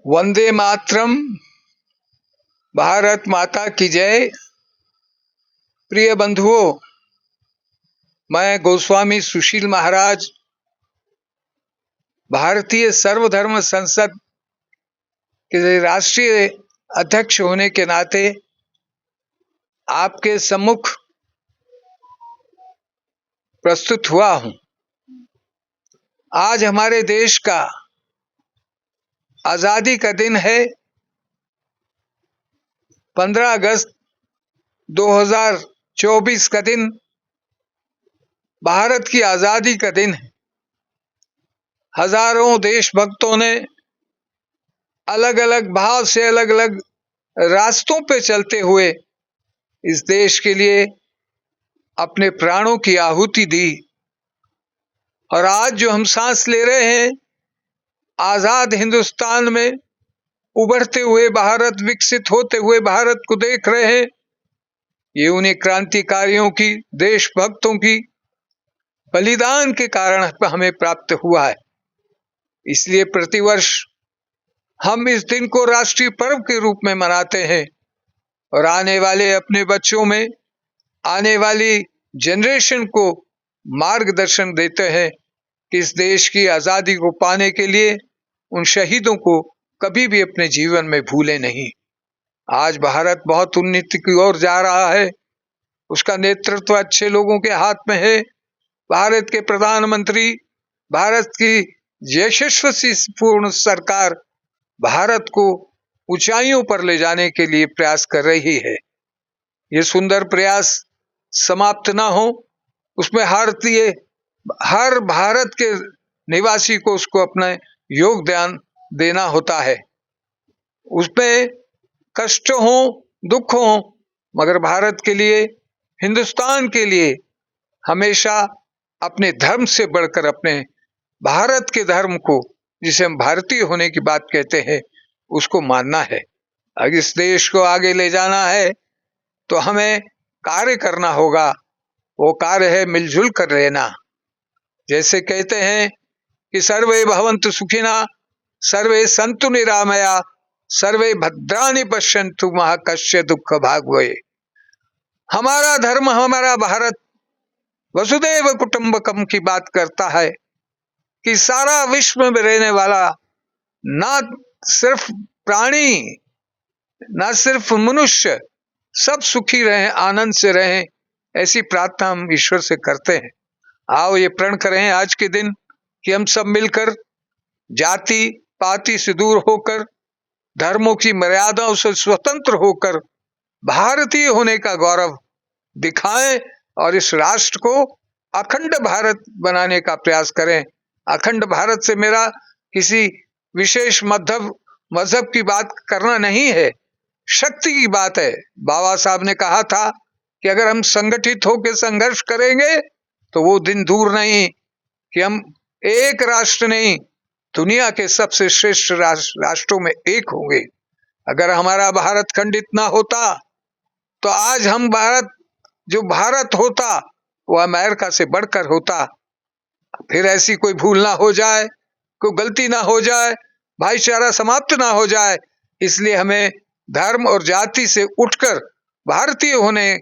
वंदे मातरम। भारत माता की जय। प्रिय बंधुओं, मैं गोस्वामी सुशील महाराज भारतीय सर्वधर्म संसद के राष्ट्रीय अध्यक्ष होने के नाते आपके सम्मुख प्रस्तुत हुआ हूं। आज हमारे देश का आजादी का दिन है। 15 अगस्त 2024 का दिन भारत की आजादी का दिन है। हजारों देशभक्तों ने अलग अलग भाव से अलग अलग रास्तों पे चलते हुए इस देश के लिए अपने प्राणों की आहुति दी। और आज जो हम सांस ले रहे हैं, आजाद हिंदुस्तान में उभरते हुए भारत, विकसित होते हुए भारत को देख रहे हैं, ये उन्हीं क्रांतिकारियों की, देशभक्तों की बलिदान के कारण हमें प्राप्त हुआ है। इसलिए प्रतिवर्ष हम इस दिन को राष्ट्रीय पर्व के रूप में मनाते हैं और आने वाले अपने बच्चों में, आने वाली जनरेशन को मार्गदर्शन देते हैं कि इस देश की आजादी को पाने के लिए उन शहीदों को कभी भी अपने जीवन में भूले नहीं। आज भारत बहुत उन्नति की ओर जा रहा है, उसका नेतृत्व अच्छे लोगों के हाथ में है। भारत के प्रधानमंत्री, भारत की यशस्वी पूर्ण सरकार भारत को ऊंचाइयों पर ले जाने के लिए प्रयास कर रही है। ये सुंदर प्रयास समाप्त ना हो, उसमें हर भारत के निवासी को उसको अपना योगदान देना होता है। उसमें कष्ट हो, दुख हो, मगर भारत के लिए, हिंदुस्तान के लिए हमेशा अपने धर्म से बढ़कर अपने भारत के धर्म को, जिसे हम भारतीय होने की बात कहते हैं, उसको मानना है। अगर इस देश को आगे ले जाना है तो हमें कार्य करना होगा। वो कार्य है मिलजुल कर रहना। जैसे कहते हैं कि सर्वे भवन्तु सुखिना, सर्वे सन्तु निरामया, सर्वे भद्राणि पश्यन्तु मा कश्चित् दुःख भाग् भवेत्। हमारा धर्म, हमारा भारत वसुदेव कुटुम्बकम की बात करता है कि सारा विश्व में रहने वाला ना सिर्फ प्राणी, ना सिर्फ मनुष्य, सब सुखी रहें, आनंद से रहें, ऐसी प्रार्थना हम ईश्वर से करते हैं। आओ ये प्रण करें आज के दिन कि हम सब मिलकर जाति पाति से दूर होकर, धर्मों की मर्यादाओं से स्वतंत्र होकर भारतीय होने का गौरव दिखाएं और इस राष्ट्र को अखंड भारत बनाने का प्रयास करें। अखंड भारत से मेरा किसी विशेष मजहब की बात करना नहीं है, शक्ति की बात है। बाबा साहब ने कहा था कि अगर हम संगठित होकर संघर्ष करेंगे तो वो दिन दूर नहीं कि हम एक राष्ट्र नहीं, दुनिया के सबसे श्रेष्ठ राष्ट्रों में एक होंगे। अगर हमारा भारत खंडित ना होता तो आज हम जो भारत होता वो अमेरिका से बढ़कर होता। फिर ऐसी कोई भूल ना हो जाए, कोई गलती ना हो जाए, भाईचारा समाप्त ना हो जाए। इसलिए हमें धर्म और जाति से उठकर भारतीय होने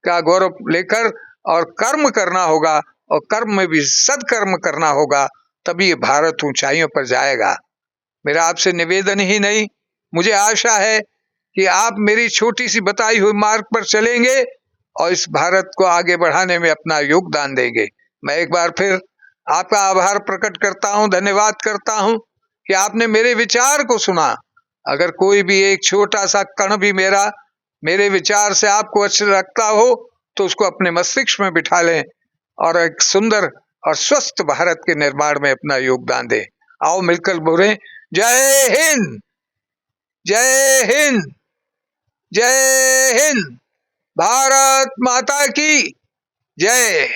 का गौरव लेकर और कर्म करना होगा, और कर्म में भी सदकर्म करना होगा, तभी ये भारत ऊंचाइयों पर जाएगा। मेरा आपसे निवेदन ही नहीं, मुझे आशा है कि आप मेरी छोटी सी बताई हुई मार्ग पर चलेंगे और इस भारत को आगे बढ़ाने में अपना योगदान देंगे। मैं एक बार फिर आपका आभार प्रकट करता हूं, धन्यवाद करता हूं कि आपने मेरे विचार को सुना। अगर कोई भी एक छोटा सा कण भी मेरे विचार से आपको अच्छा लगता हो तो उसको अपने मस्तिष्क में बिठा लें और एक सुंदर और स्वस्थ भारत के निर्माण में अपना योगदान दें। आओ मिलकर बोलें, जय हिंद, जय हिंद, जय हिंद, भारत माता की जय।